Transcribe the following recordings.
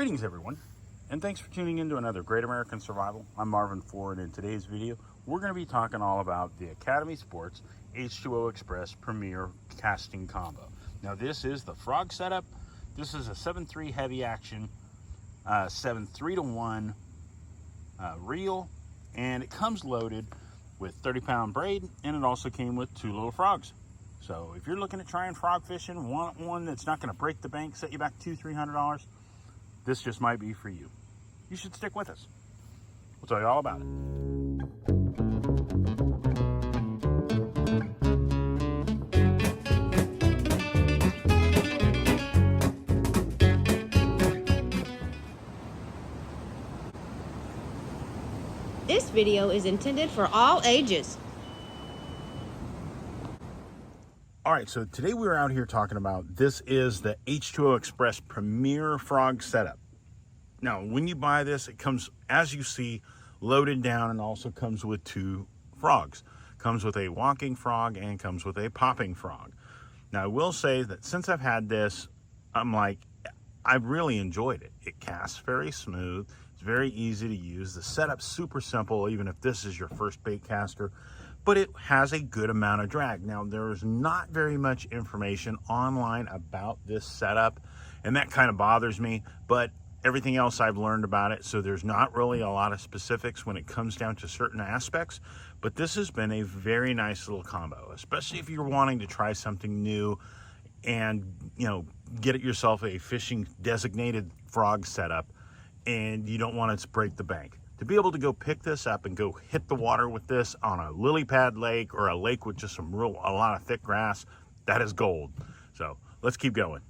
Greetings everyone, and thanks for tuning in to another Great American Survival. I'm Marvin Ford, and in today's video, we're going to be talking all about the Academy Sports H2OX Premier Casting Combo. Now this is the Frog setup. This is a 7.3 heavy action, 7 3-to-1 reel, and it comes loaded with 30-pound braid, and it also came with 2 little frogs. So if you're looking at trying frog fishing, want one that's not going to break the bank, set you back $200-300, this just might be for you. You should stick with us. We'll tell you all about it. This video is intended for all ages. All right, so today we're out here talking about, this is the H2OX Premier Frog setup. Now, when you buy this, it comes, as you see, loaded down, and also comes with 2 frogs. Comes with a walking frog and comes with a popping frog. Now, I will say that since I've had this, I've really enjoyed it. It casts very smooth. It's very easy to use. The setup's super simple, even if this is your first bait caster, but it has a good amount of drag. Now, there's not very much information online about this setup, and that kind of bothers me, but everything else I've learned about it, so there's not really a lot of specifics when it comes down to certain aspects, but this has been a very nice little combo, especially if you're wanting to try something new and, you know, get it yourself a fishing designated frog setup, and you don't want it to break the bank. To be able to go pick this up and go hit the water with this on a lily pad lake or a lake with just a lot of thick grass, that is gold. So let's keep going.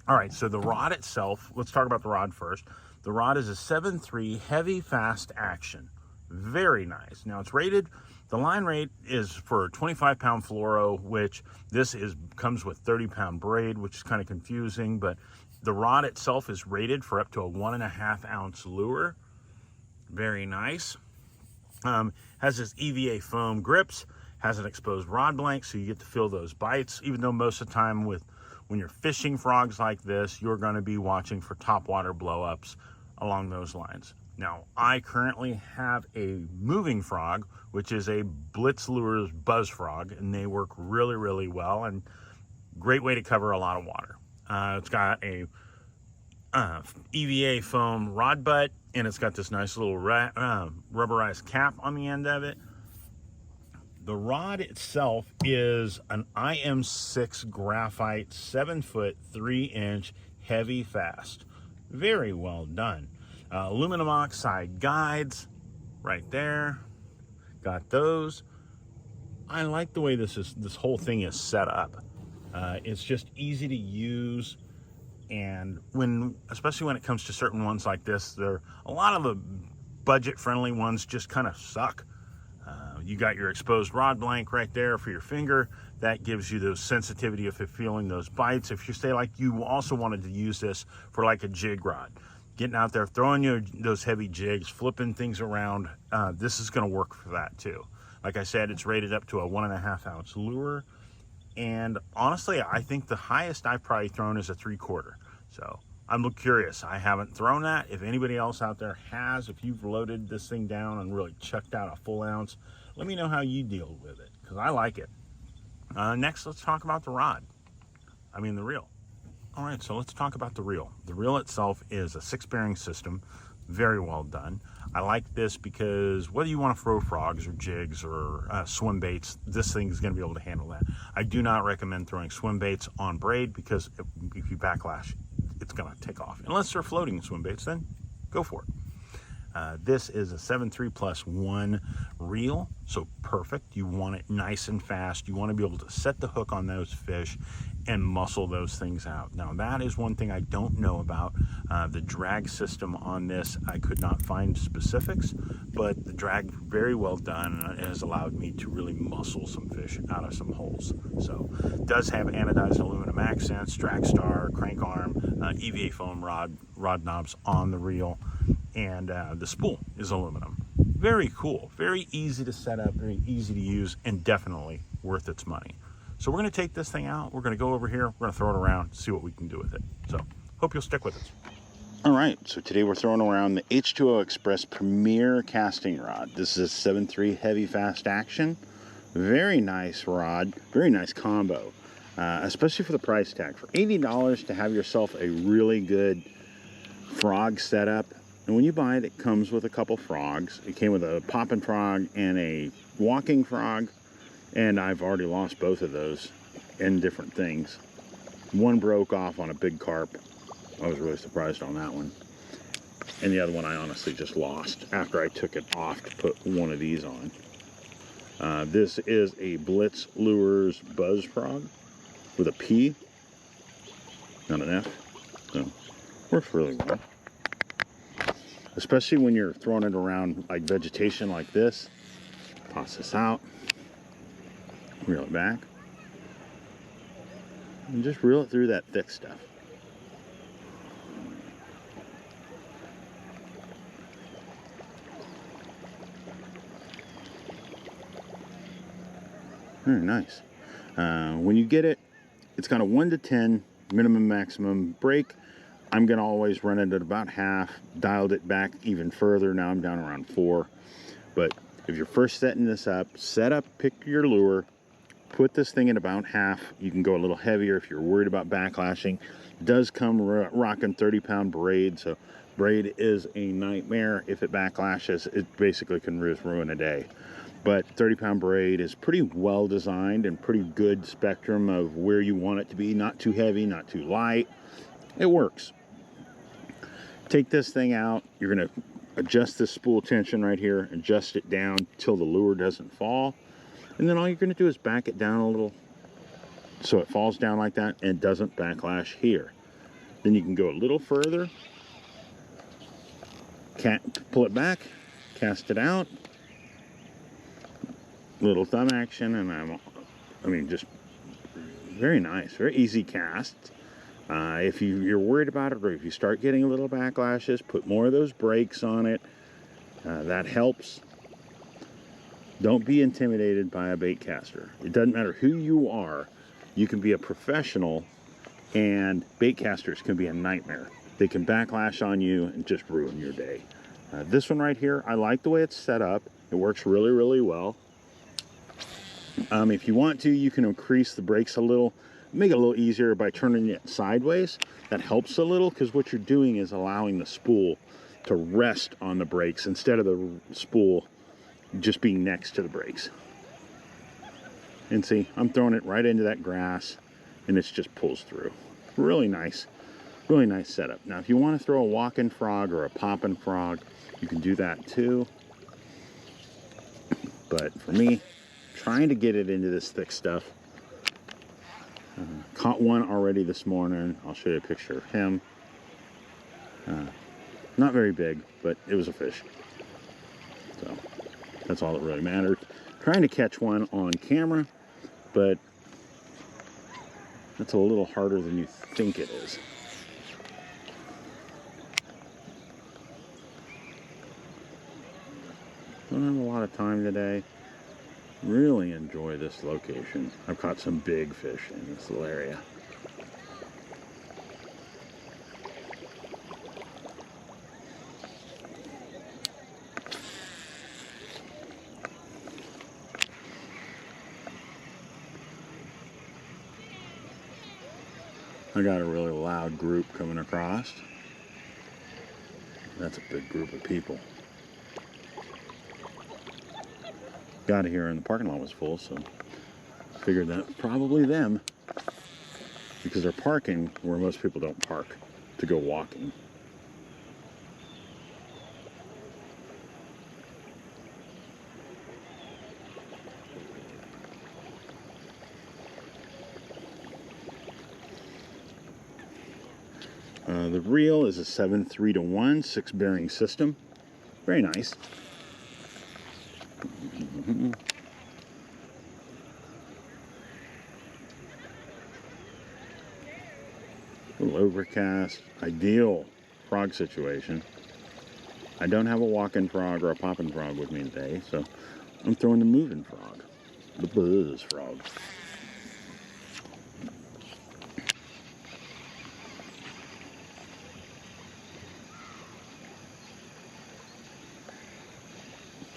All right, so the rod itself, let's talk about the rod first. The rod is a 7.3 heavy fast action. Very nice. Now it's rated, the line rate is for 25-pound fluoro, which this comes with 30-pound braid, which is kind of confusing, but the rod itself is rated for up to a 1.5-ounce lure. Very nice. Has this EVA foam grips, has an exposed rod blank, so you get to feel those bites, even though most of the time when you're fishing frogs like this, you're going to be watching for topwater blow-ups along those lines. Now, I currently have a moving frog, which is a Blitz Lures buzz frog, and they work really, really well, and great way to cover a lot of water. It's got a EVA foam rod butt, and it's got this nice little rubberized cap on the end of it. The rod itself is an IM6 graphite 7-foot 3-inch heavy fast. Very well done. Aluminum oxide guides right there. Got those. I like the way this whole thing is set up. It's just easy to use, and especially when it comes to certain ones like this, a lot of the budget-friendly ones just kind of suck. You got your exposed rod blank right there for your finger. That gives you the sensitivity of feeling those bites. If you say like you also wanted to use this for like a jig rod, getting out there, throwing those heavy jigs, flipping things around, this is going to work for that too. Like I said, it's rated up to a 1.5-ounce lure. And honestly, I think the highest I've probably thrown is a 3/4. So I'm curious. I haven't thrown that. If anybody else out there has, if you've loaded this thing down and really chucked out a full ounce, let me know how you deal with it, because I like it. Next, let's talk about the reel. All right, so let's talk about the reel. The reel itself is a 6-bearing system. Very well done. I like this because whether you want to throw frogs or jigs or swim baits, this thing is going to be able to handle that. I do not recommend throwing swim baits on braid, because if you backlash, it's going to take off. Unless they're floating swim baits, then go for it. This is a 7.3+1 reel, so perfect. You want it nice and fast. You want to be able to set the hook on those fish and muscle those things out. Now, that is one thing I don't know about the drag system on this. I could not find specifics, but the drag, very well done, and it has allowed me to really muscle some fish out of some holes. So it does have anodized aluminum accents, drag star, crank arm, EVA foam rod knobs on the reel, and the spool is aluminum. Very cool, very easy to set up, very easy to use, and definitely worth its money. So we're going to take this thing out, we're going to go over here, we're going to throw it around, see what we can do with it. So hope you'll stick with us. All right, so today we're throwing around the H2OX Premier casting rod. This is a 7.3 heavy fast action. Very nice rod, very nice combo, especially for the price tag. For $80 to have yourself a really good frog setup. And when you buy it, it comes with a couple frogs. It came with a popping frog and a walking frog, and I've already lost both of those in different things. One broke off on a big carp. I was really surprised on that one. And the other one I honestly just lost after I took it off to put one of these on. This is a Blitz Lures Buzz Frog with a P, not an F. So works really well. Especially when you're throwing it around like vegetation like this. Toss this out. Reel it back. And just reel it through that thick stuff. Very nice. When you get it, it's got a 1 to 10 minimum maximum break. I'm going to always run it at about half. Dialed it back even further. Now I'm down around 4. But if you're first setting this up, pick your lure, put this thing at about half. You can go a little heavier if you're worried about backlashing. It does come rocking 30-pound braid, so braid is a nightmare. If it backlashes, it basically can ruin a day. But 30-pound braid is pretty well designed and pretty good spectrum of where you want it to be. Not too heavy, not too light. It works. Take this thing out. You're going to adjust this spool tension right here, adjust it down till the lure doesn't fall. And then all you're going to do is back it down a little so it falls down like that and doesn't backlash here. Then you can go a little further, pull it back, cast it out. Little thumb action, and I mean, just very nice, very easy cast. If you're worried about it, or if you start getting a little backlashes, put more of those brakes on it. That helps. Don't be intimidated by a bait caster. It doesn't matter who you are. You can be a professional, and bait casters can be a nightmare. They can backlash on you and just ruin your day. This one right here, I like the way it's set up. It works really, really well. If you want to, you can increase the brakes a little, make it a little easier by turning it sideways. That helps a little, because what you're doing is allowing the spool to rest on the brakes instead of the spool just being next to the brakes. And see, I'm throwing it right into that grass, and it just pulls through. Really nice setup. Now, if you want to throw a walking frog or a popping frog, you can do that too. But for me, trying to get it into this thick stuff. Caught one already this morning. I'll show you a picture of him. Not very big, but it was a fish. So that's all that really mattered. Trying to catch one on camera, but that's a little harder than you think it is. Don't have a lot of time today. Really enjoy this location. I've caught some big fish in this little area. I got a really loud group coming across. That's a big group of people. Got here and the parking lot was full, so figured that probably them, because they're parking where most people don't park to go walking. The reel is a 7-3-1 6-bearing system. Very nice. A little overcast, ideal frog situation. I don't have a walking frog or a popping frog with me today, so I'm throwing the moving frog, the buzz frog.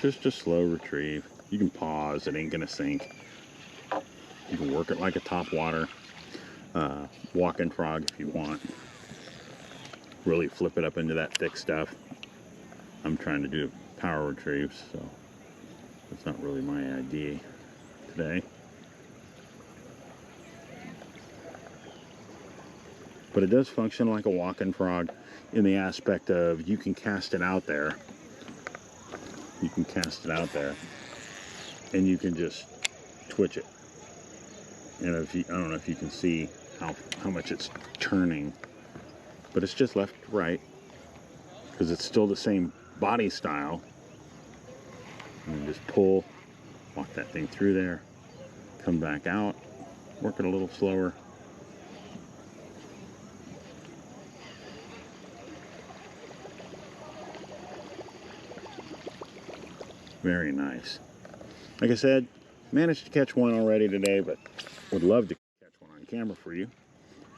Just a slow retrieve. You can pause, it ain't gonna sink. You can work it like a topwater walking frog if you want. Really flip it up into that thick stuff. I'm trying to do power retrieves, so that's not really my idea today. But it does function like a walking frog in the aspect of you can cast it out there. You can cast it out there and you can just twitch it. And if you, I don't know if you can see how much it's turning, but it's just left to right because it's still the same body style. And then just pull, walk that thing through there, come back out, work it a little slower. Very nice. Like I said, managed to catch one already today, but would love to catch one on camera for you.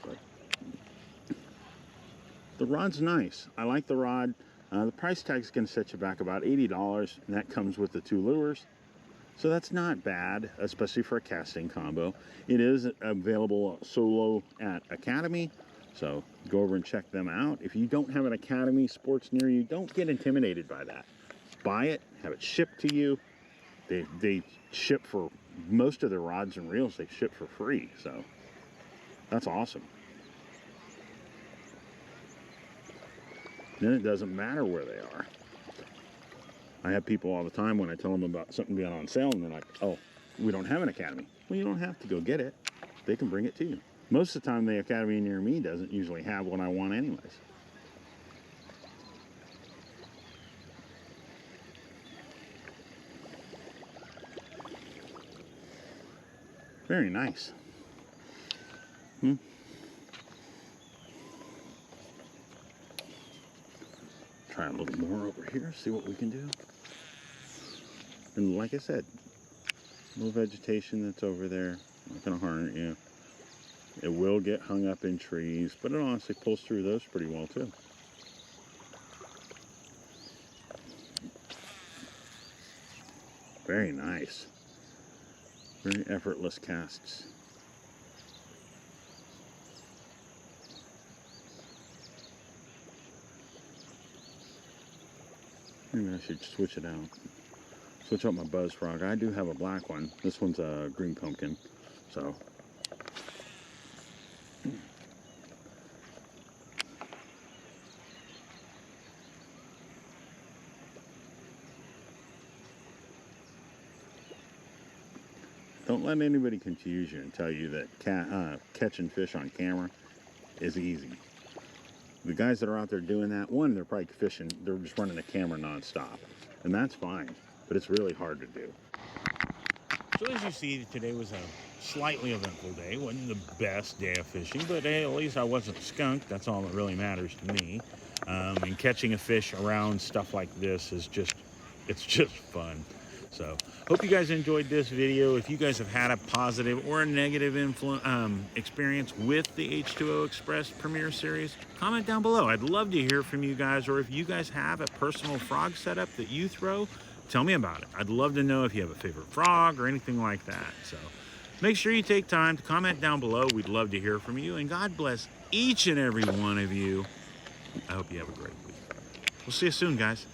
But the rod's nice. I like the rod. The price tag's going to set you back about $80, and that comes with the 2 lures. So that's not bad, especially for a casting combo. It is available solo at Academy, so go over and check them out. If you don't have an Academy Sports near you, don't get intimidated by that. Buy it, have it shipped to you. They ship for most of their rods and reels, they ship for free, so that's awesome. Then it doesn't matter where they are. I have people all the time when I tell them about something being on sale and they're like, oh, we don't have an Academy. Well, you don't have to go get it. They can bring it to you. Most of the time the Academy near me doesn't usually have what I want anyways. Very nice. Try a little more over here, see what we can do. And like I said, no vegetation that's over there, not gonna harm you. It will get hung up in trees, but it honestly pulls through those pretty well too. Very nice. Very effortless casts. Maybe I should switch it out. Switch out my buzz frog. I do have a black one. This one's a green pumpkin. So don't let anybody confuse you and tell you that catching fish on camera is easy. The guys that are out there doing that, one, they're probably fishing, they're just running the camera non-stop, and that's fine, but it's really hard to do. So as you see, today was a slightly eventful day. Wasn't the best day of fishing, but hey, at least I wasn't skunked. That's all that really matters to me. And catching a fish around stuff like this is it's just fun. So hope you guys enjoyed this video. If you guys have had a positive or a negative experience with the H2OX Premier series, comment down below. I'd love to hear from you guys, or if you guys have a personal frog setup that you throw, tell me about it. I'd love to know if you have a favorite frog or anything like that. So make sure you take time to comment down below. We'd love to hear from you, and God bless each and every one of you. I hope you have a great week. We'll see you soon, guys.